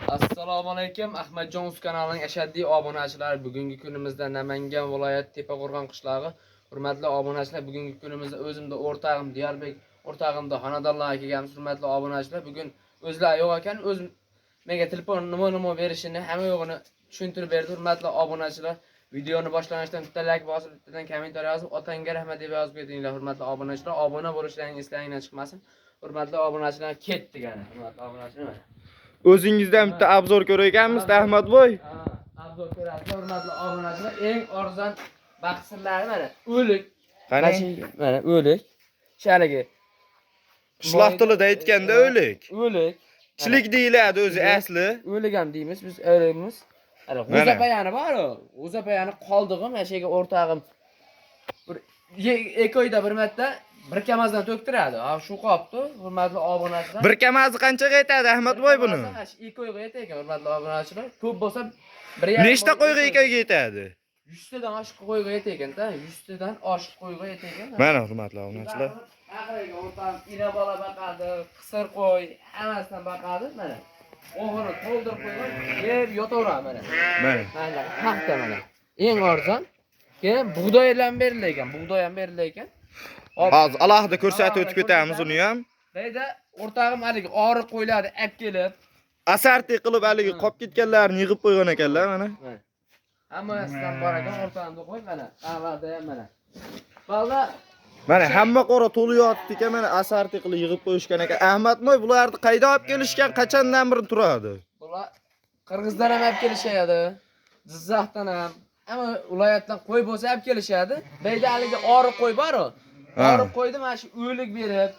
Assalomu alaykum. Ahmadjon Uz kanalining ashaddiy obunachilari. Bugungi kunimizda Namangan viloyati Tepaqo'rg'on qishlog'i. Hurmatli obunachilar, bugungi kunimizda o'zimda o'rtog'im Diyorbek, o'rtog'imda Xonadonlar kelganmiz. Hurmatli obunachilar, bugun o'zlar yo'q ekan, o'z menga telefon nima berishini, hamma yo'g'ini tushuntirib berdi. Hurmatli obunachilar, videoni boshlanishidan bitta like bosib, bittadan kommentariy yozib, otangga rahmat deb yozib ketinglar. Hurmatli obunachilar, obuna bo'lishlaringiz eslangdan chiqmasin. Hurmatli obunachilar, ketdik ana. Hurmatli obunachilar. O'zingizdan bitta obzor ko'rayotganmiz Ahmadboy. Obzor ko'rasiz, hurmatli obunachilar. Eng arzon baxsizlari mana o'lik. Qani? Mana o'lik. Shaligi. Qishloq tilida aytganda o'lik. O'lik. Chilik deyiladi o'zi asli. O'lik ham deymiz, biz o'likmiz. Ana g'o'zapayani bor-ku. G'o'zapayani qoldig'im, ashaga o'rtog'im bir 2 oyda bir marta bir kamazdan to'ktiradi. Ha, shu qopdi, hurmatli obunachilar. Bir kamazni qanchaga aytadi Ahmadboy buni? 2 oyga aytaykan, hurmatli obunachilar. Ko'p bo'lsa 1,5 Nechta qo'yga 2 oyga aytadi? 100 tadan oshiq qo'yga aytaykan-da, 100 tadan oshiq qo'yga aytaykan. Mana hurmatli obunachilar. Aqraga o'rtam ina bola baqadi, qisir qo'y, hammasidan baqadi, mana. O'g'rini to'ldirib qo'ygan, yeb yotaveradi mana. Mana paxta mana. Eng arzon. Keyin bug'doylar berilgan, bug'doy ham berilgan. Hozir alohida ko'rsatib o'tib ketamiz uni ham. Deyda o'rtog'im haligi oriq qo'ylarni olib kelib, asarti qilib haligi qolib ketganlarni yig'ib qo'ygan ekanlar mana. Hammasidan bor ekan, o'rtog'imga qo'y mana. Avvalda ham mana. Valla Mana hamma qora to'liyotdi ekan, mana asarti qilib yig'ib qo'yishgan ekan. Ahmadboy bularni qayda olib kelishgan, qachondan beri turadi? Bular Qirg'izdan ham olib kelishadi, Jizzaxdan ham, hamma viloyatdan qo'y bo'lsa olib kelishadi. Deyda haligi oriq qo'y bor-ku. Oriq qo'ydi mana shu o'lik berib,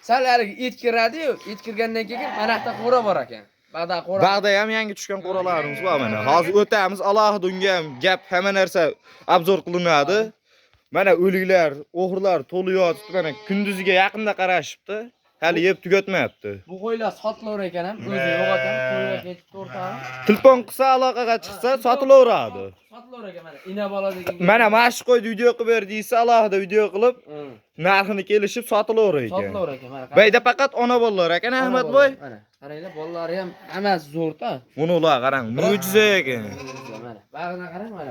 sal haligi et kiradi-yu, et kirgandan keyin mana yoqda qo'ra bor ekan. Bag'da ham yangi tushgan qo'ralarimiz bor mana. Hozir o'tamiz, alohida unga ham gap, hamma narsa obzor qilinadi. Mana o'liklar, o'g'rilar to'liyotdi, mana kunduziga yaqinda qarashibdi. Hali yeb tugatmayapti. Bu qo'ylar sotilar ekan ham, o'zi yo'q ekan, qo'ylar ketib o'rtog'im. Telefon qilsa aloqaga chiqsa sotilaveradi. Sotilar ekan mana, ina bola degan. Mana mash qo'ydi, video qilib ber deysa, alohida video qilib, narxini kelishib sotilaverar ekan. Sotilar ekan mana. Bayda faqat ona bolalar ekan Ahmadboy. Mana, qaranglar, bolalari ham hammasi zo'rda. Buni ular qarang, mo'jiza ekan. Mana, bag'ina qarang mana.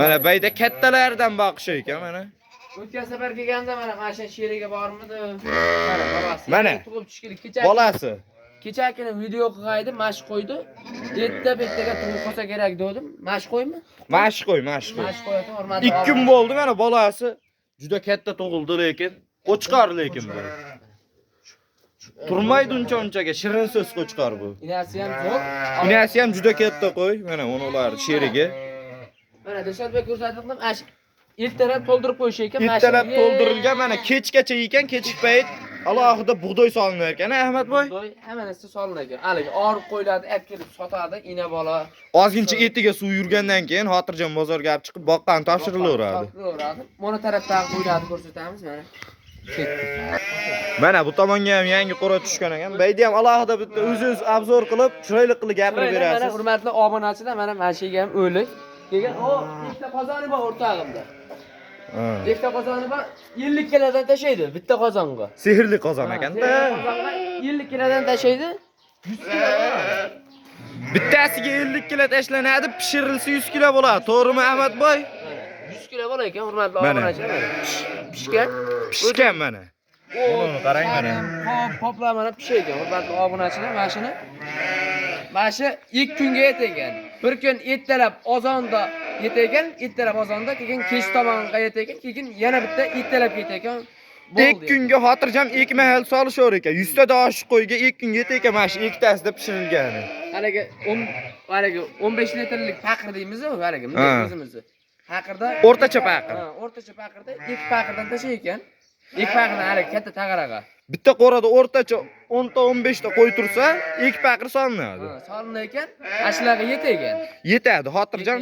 Mana bayda kattalardan boqish ekan mana. O'tgan safar kelganda mana mashin sheriga bormidi? Mana bolasi. Mana tug'ib tushgili kecha. Bolasi. Kechagina video qilgaydi, mash qo'ydi. Bittaga tug'ib qolsa kerak dedim. Mash qo'ymi? Mash qo'y, mash qo'y. Mash qo'yadi, hurmatli. 2 kun bo'ldi mana bolasi. Juda katta tug'ildi lekin, qo'chqor lekin bu. Turmaydi uncha-unchaga, shirin so'z qo'chqor bu. Inasi ham zo'r. Inasi ham juda katta qo'y. Mana ular sherigi. Mana Dilshodbek ko'rsatdim, ash ertalab to'ldirib qo'yish ekan, ertalab to'ldirilgan, mana kechgacha ekan, kechki payt alohida bug'doy solinar ekan, Ahmadboy. Bug'doy hamma narsa solinar ekan. Haligi oriq qo'ylarni olib kelib sotadi, ina bola. Ozgincha etiga suv yurgandan keyin xotirjam bozorga olib chiqib boqqan topshirilaveradi. Mana tarafdan qo'ylarni ko'rsatamiz mana. Mana bu tomonga ham yangi qo'ra tushgan ekan. Bayda ham alohida bitta o'zingiz obzor qilib, chiroyli qilib gapirib berasiz. Mana hurmatli obunachilar, mana mashiga ham o'lik. Keyin o ikkita qozoni bor o'rtog'imda. Ikkita qozoni bor, 50 kilodan tashlaydi bitta qozonga. Sehrli qozon ekanda. 50 kilodan tashlaydi, 100 kilo bo'ladi. Bittasiga 50 kilo tashlanadi, pishirilsa 100 kilo bo'ladi. To'g'rimi Ahmadboy? 100 kilo bo'lar ekan, hurmatli obunachilar. Pishgan mana. Buni qarang mana. Poplar mana pishgan, hurmatli obunachilar, mashina. Mashi 2 kunga yetegan. Bir kun ertalab ozonda yetegan, ertalab ozonda, keyin kech tomonga yetegan, keyin yana bitta ertalab yetegan. 2 kunga xotirjam 2 mahal solishaver ekan. 100 ta oshiq qo'yga 2 kun yetegan mana shu ikkitasida pishirilgani. Haligi 15 litrlik paqir deymiz-ku, haligi o'zimizni. Paqirda o'rtacha paqir. O'rtacha paqirda 2 paqirdan tashay ekan. 2 paqirdan haligi katta tag'araga. Bitta qo'rada o'rtacha 10 ta 15 ta qo'y tursa, 2 paqir solinadi. Solinar ekan, ashlarga yetegan. Yetadi, xotirjam.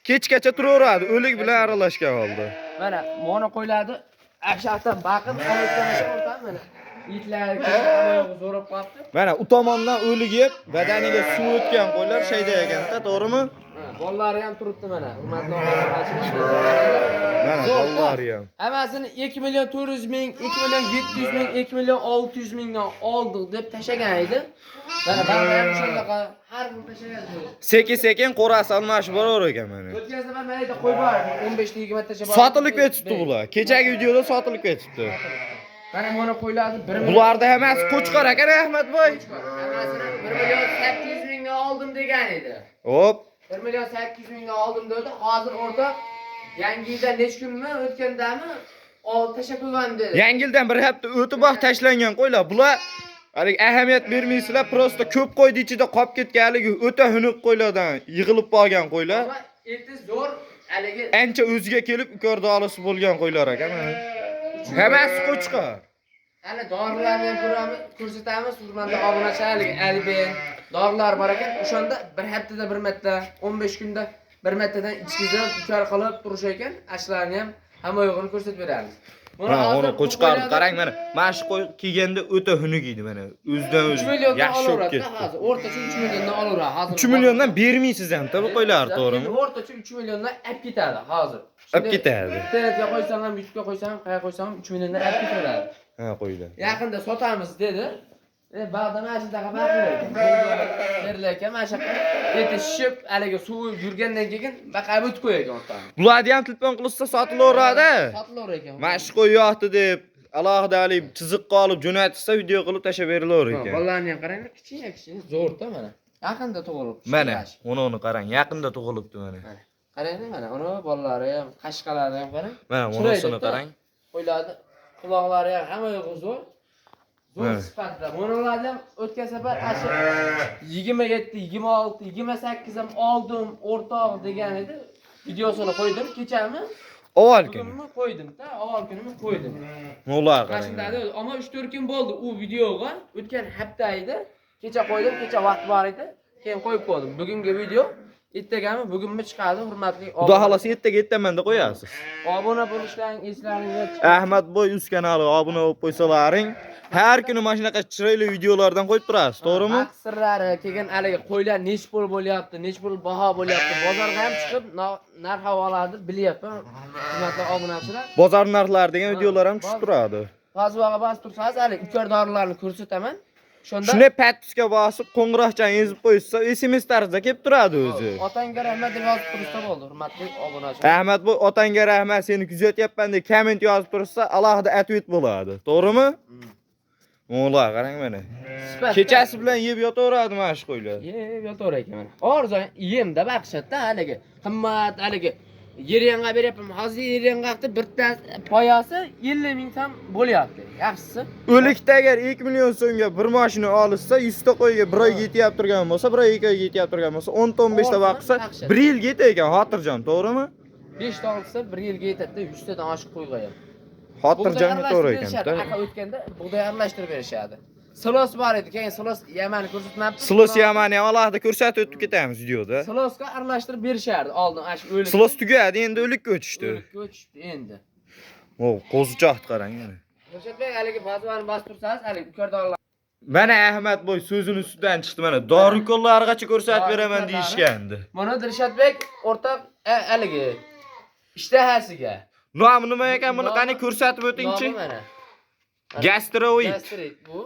Kechgacha turaveradi, o'lik bilan aralashgan holda. Mana qo'ylarni ashaqdan baqib olayotgan o'rtam mana. Itlar hamma zo'rab qolibdi. Mana u tomondan o'lik yeb, badaniga suv o'tgan qo'ylar shayda ekanda, to'g'rimi? Bollari ham turibdi mana. Hurmatli obunachilar. Mana bollari ham. Hammasini 2 million 400 ming, 2 million 700 ming, 2 million 600 mingdan oldik deb tashagan edi. Mana ba'zan shunaqa har bir tashagan. Sekin-sekin qo'rasi almashib borar ekan mana. O'tgan safar men aytib qo'yib bor, 15 ta 20 tacha bor. Sotilib ketibdi bular. Kechagi videoda sotilib ketibdi. Mana buni qo'yiladi 1 million. Bularda hammasi qo'chqor ekan Ahmadboy. Hammasini 1 million 800 mingdan oldim degan edi. Hop. 1 million 800 mingdan oldim dedi. Hozir o'rta yangi yildan necha kunmi o'tgandami? Tasha qo'ygan dedi. Yangi yildan bir hafta o'tib vaqt tashlangan qo'ylar. Bular hali ahamiyat bermaysizlar, prosta ko'p qo'ydi ichida qolib ketganligi o'ta xunuk qo'ylardan yig'ilib qolgan qo'ylar. Ammo eti zo'r haligi Ancha o'ziga kelib ukorda olisi bo'lgan qo'ylar ekan. Hammasi qo'chqor. hali dorilarni ham ko'rsatamiz. Hurmatli obunachilar, Alben dorilar bor ekan. O'shanda bir haftada bir marta, 15 kunda bir martadan ichkizib ukar qilib turish ekan. Ashlarni ham hamma yo'g'ini ko'rsatib beramiz. Ha, uni qo'chqor qarang mana. Mana shu qo'y kiyganda o'ta xunuk edi mana. O'zidan 3 o'zi milliondan yaxshi bo'lib olaveradi ketdi. hozir. O'rtacha 3 milliondan olaveradi hozir. 3 milliondan bermaysiz ham, tabii qo'ylar, to'g'rimi? O'rtacha 3 milliondan olib ketadi hozir. Olib ketadi. Internetga qo'ysam ham, YouTube'ga qo'ysam ham, qayerga qo'ysam ham 3 milliondan olib ketaveradi. Ha, qo'ylar. Yaqinda sotamiz dedi. Ba'da mana shunaqa baqilar. Berlar mana shu yetishib, haligi suv yurgandan keyin baqab o'tib qo'ygan o'rtaga. Bularni ham telefon qilsa sotilaveradi. Sotilaver ekan. Mana shu qo'y yo'qdi deb alohida olib chiziqqa olib jo'natsa video qilib tashlab berilaver ekan. Bolalarni ham qaranglar, kichkina zo'rda mana. Yaqinda tug'ilib. Mana, uni qarang, yaqinda tug'ilibdi mana. Qaranglar mana, uni bolalari ham, qashqalari ham qarang. Mana unisini qarang. Qo'yladi, quloqlari ham hamma yo'g'i zo'r. Zo'r sifatda. Bunalarni ham o'tgan safar 27, 26, 28 ham oldim, o'rtoq degan edi. Videosini qo'ydim kechami? Avval kuni. Kunimni qo'ydim-da, avval kunimni qo'ydim. Mo'lar qarang. Mashindada, ammo 3-4 kun bo'ldi u videoga. O'tgan hafta edi. Kecha qo'ydim, kecha vaqt bor edi. Keyin qo'yib qo'ydim. Bugungi video ertagami, bugunmi chiqadi, hurmatli Xudo xolasa ertaga ertamanda qo'yasiz. obuna bo'lishlaring eslaringizga Ahmadboy uz kanaliga obuna bo'lib qo'ysalaring, har kuni mana shunaqa chiroyli videolardan qo'yib turasiz, to'g'rimi? sirlari, keyin haligi qo'ylar nech pul bo'lyapti, nech pul baho bo'lyapti, bozorga ham chiqib narx-navolarni bilyapman. Hurmatli obunachilar. Bozor narxlari degan videolar ham tushib turadi. Fazvaga bas tursangiz, hali ukor dorilarni ko'rsataman. Shunda Shunday pattusga bosib, qo'ng'iroqchani ezib qo'ysa, SMS tarzida kelib turadi o'zi. otangga rahmat deb yozib tursa bo'ldi, hurmatli obunachilar. Ahmadboy otangga rahmat, seni kuzatyapman deb komment yozib tursa, alohida atvet bo'ladi, to'g'rimi? Mo'lar qarang mana. Kechasi bilan yeb yotaveradi mana shu qo'ylar. Yeb yotaver ekan mana. Orzu yemda baqishadi haligi. Qimmat haligi. Yeryanga beryapman. Hozir yeryangaqda bitta poyasi 50 ming so'm bo'lyapti. Yaxshisi. O'likda agar 2 million so'mga bir mashina olsa, 100 ta qo'yga 1 oyga yetyap turgan bo'lsa, 1 oy 2 oyga yetyap turgan bo'lsa, 10-15 ta baqsa, 1 yilga yetar ekan, xotirjam, to'g'rimi? 5 ta olsa 1 yilga yetadi, 100 tadan oshiq qo'ygan. Xotirjam to'g'ri ekan. Aka o'tganda bug'doy aralashtirib berishadi. Silos bor edi, keyin silos Yamanni ko'rsatmabdi. Silos Yamanni ham alohida ko'rsatib o'tib ketamiz videoda. Silosga aralashtirib berishardi oldin, ash o'lik. Silos tugadi, endi o'likka o'tishdi. O'tishdi endi. O, qo'zichoq qarang mana. Ko'rsatbek haligi bazvani bosib tursangiz, haligi ukordorlar. Mana Ahmadboy so'zini ustidan chiqdi mana. Dorikonlargacha ko'rsatib beraman deyishgandi. Mana Dilshodbek o'rtoq haligi ishtahasiga. Nomi nima ekan buni qani ko'rsatib o'tingchi? Gastroid. Gastrit bu.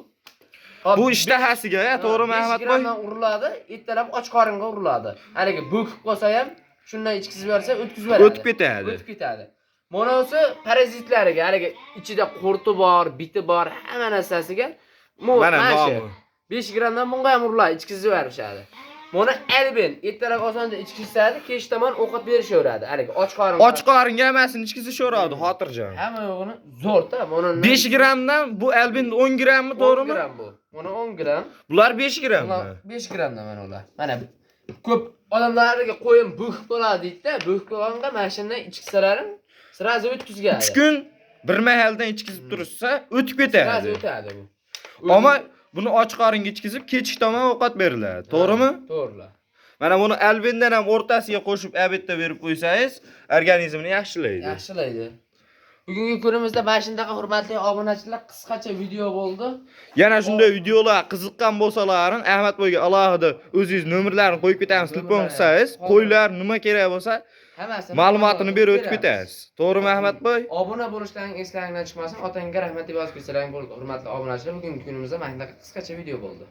Bu ishtahasiga, to'g'rimi Ahmadboy? Uriladi, ertalab och qoringa uriladi. Haligi bo'kib qolsa ham shundan ichkizib bersa o'tkazib beradi. O'tib ketadi. O'tib ketadi. Monasi parazitlariga, haligi ichida qurti bor, biti bor, hamma narsasiga mana nomi. 5 grammdan bunga ham uriladi, ichkizib berishadi. Mana Alben ertalab osonda ichkizadi, kech tomon ovqat berishaveradi. Haligi och qorin. Och qoringa hammasini ichkizishaveradi, xotirjam. Hamma yo'g'ini zo'rda, mana 5 grammdan bu Alben 10 grammmi, to'g'rimi? 10 gramm bu. Mana 10 gramm. Bular 5 grammmi? 5 grammdan mana ular. Mana ko'p odamlarga qo'yim bo'kib qoladi deydi-da, bo'kib qolganda mashinani ichkisalarim sirazi o'tkazgan. 3 kun bir mahaldan ichkizib tursa, o'tib ketadi. Sirazi o'tadi bu. Ammo buni och qoringa ichkizib, kechki tomon ovqat beriladi, to'g'rimi? To'g'ri. Mana buni Albendan ham o'rtasiga qo'shib abetda berib qo'ysangiz, organizmni yaxshilaydi. Yaxshilaydi. Bugungi kunimizda mana shunaqa hurmatli obunachilar qisqacha video bo'ldi. Yana shunday videolar qiziqqan bo'lsalaring, Ahmadboyga alohida o'zingiz nomerlarini qo'yib ketamiz, telefon qilsangiz, qo'ylar nima kerak bo'lsa, Hammasini ma'lumotini berib o'tib ketasiz. To'g'rimi Ahmadboy? Obuna bo'lishlaring eslaringdan chiqmasin. Otangga rahmat deb yozib ketsalar bo'ldi. Hurmatli obunachilar, bugungi kunimizda mana shunaqa qisqacha video bo'ldi.